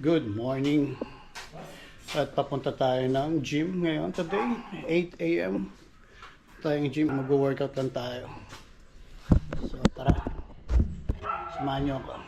Good morning. At papunta tayo ng gym ngayon today, 8 a.m. Tayong gym, mag-workout lang tayo. So tara, samahan nyo ako.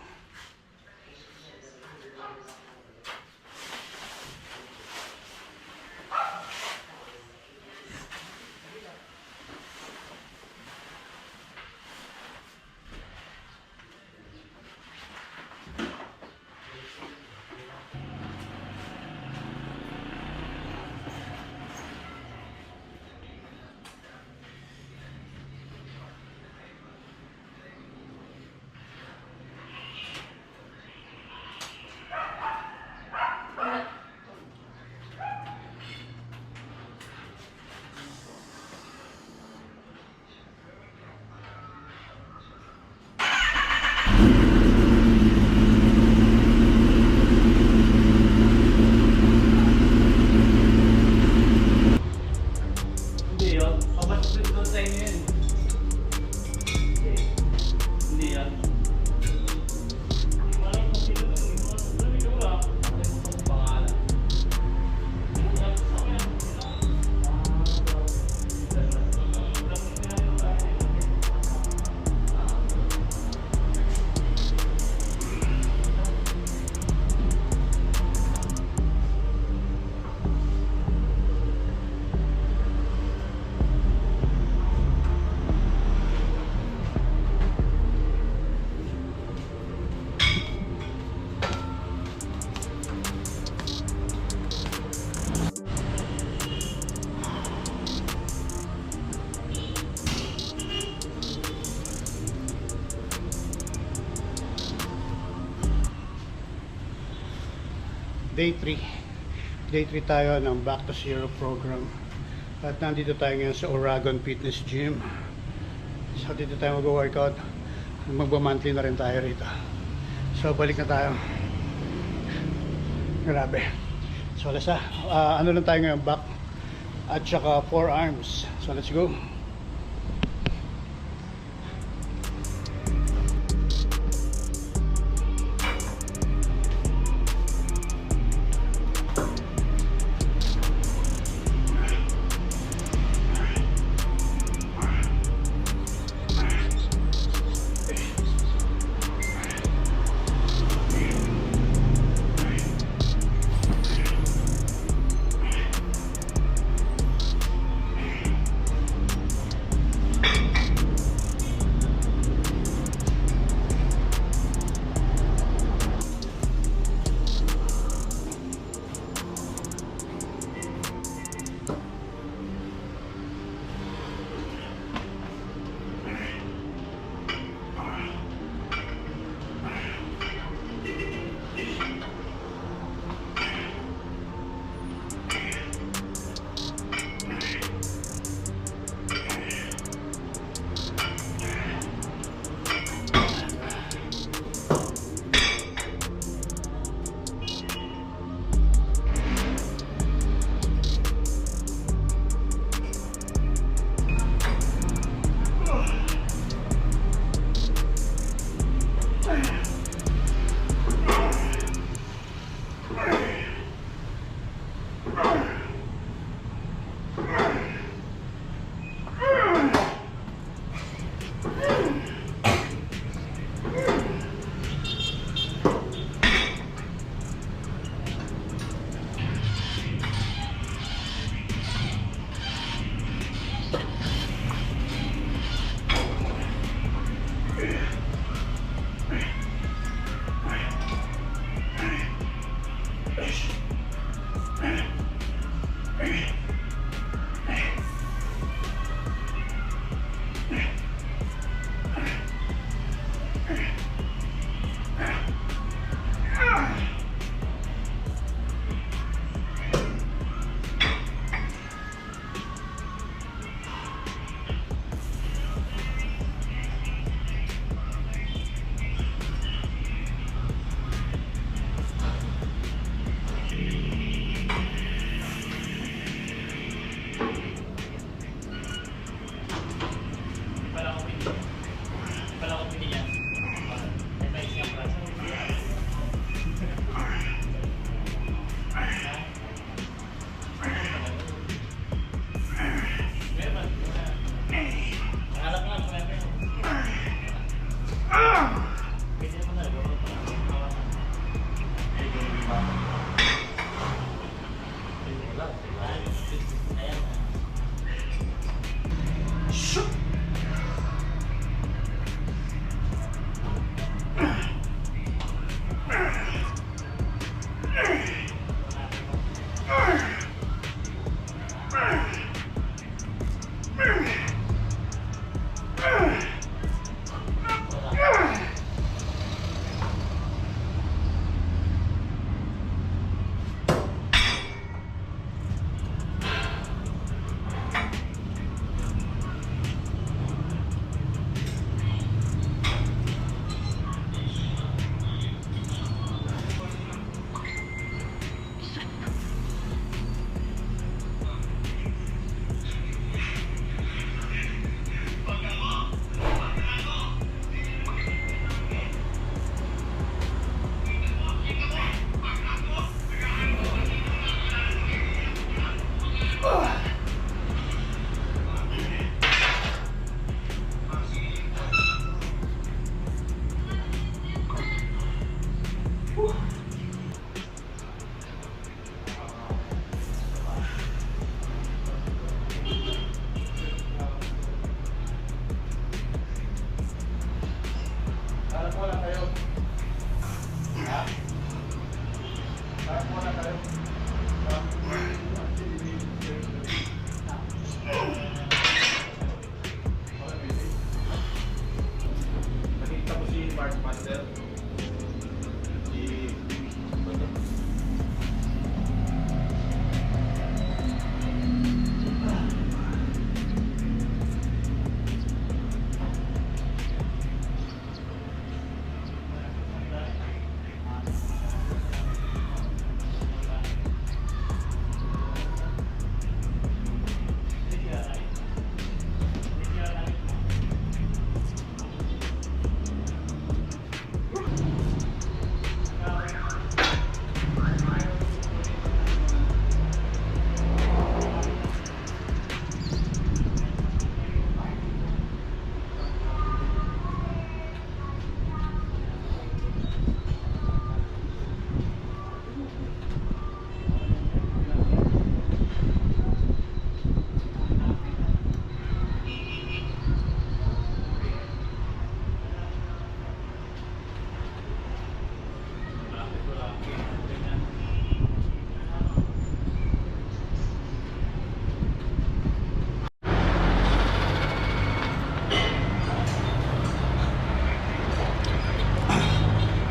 Day 3 tayo ng Back to Zero program. At nandito tayo ngayon sa Oragon Fitness Gym. So dito tayo mag-workout. Magba-monthly na rin tayo rito. So balik na tayo. Grabe. So ano lang tayo ngayon, back at saka forearms. So let's go.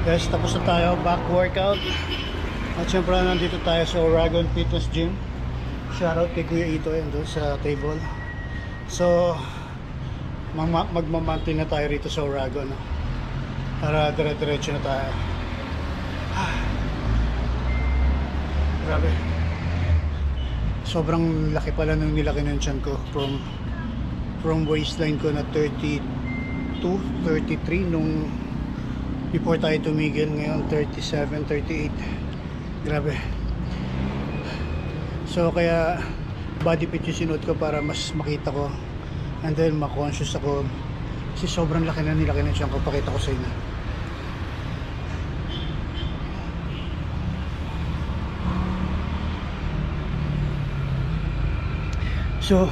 Yes, tapos na tayo, back workout. At syempre nandito tayo sa Oragon Fitness Gym. Shoutout kay Kuya Ito yun doon sa table. So magmamantin na tayo rito sa Oragon, no? Para dire-diretso na tayo. Grabe, sobrang laki pala nung nilaki ng tiyan ko from waistline ko na 32, 33 nung before tayo tumigil. Ngayon 37, 38. Grabe. So kaya body fit yung sinuot ko para mas makita ko and then ma-conscious ako kasi sobrang laki na nilaki ng tiyan ko. Pakita ko sa inyo. So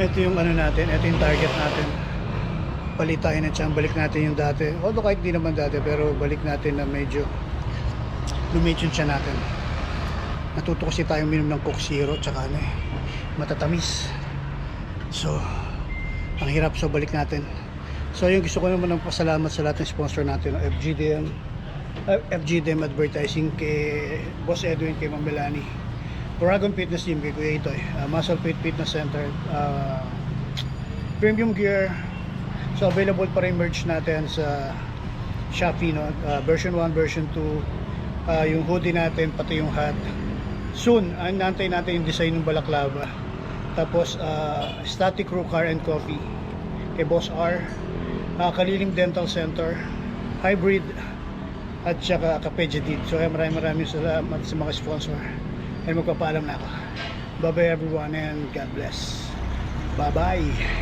ito yung ano natin, ito yung target natin. Palit tayo ng tiyan, balik natin yung dati. Although kahit di naman dati, pero balik natin na medyo lumit yung tiyan natin. Natuto kasi tayong minom ng Coke Zero tsaka ano matatamis. So ang hirap, so balik natin. So yung gusto ko naman ng pasalamat sa lahat ng sponsor natin, FGDM Advertising, kay Boss Edwin, kay Ma'am Melanie, Oragon Fitness Gym, kay Kuya Itoy, Muscle Fit Fitness Center, Premium Gear. So available pa rin merch natin sa Shopee, no? Version 1, version 2, yung hoodie natin, pati yung hat. Soon, nantay natin yung design ng balaklava. Tapos Static Crew Car and Coffee kay Boss R, Kaliling Dental Center, Hybrid, at saka Kapedjadid. So maraming salamat sa mga sponsor. And magpapaalam na ako. Bye bye everyone and God bless. Bye bye.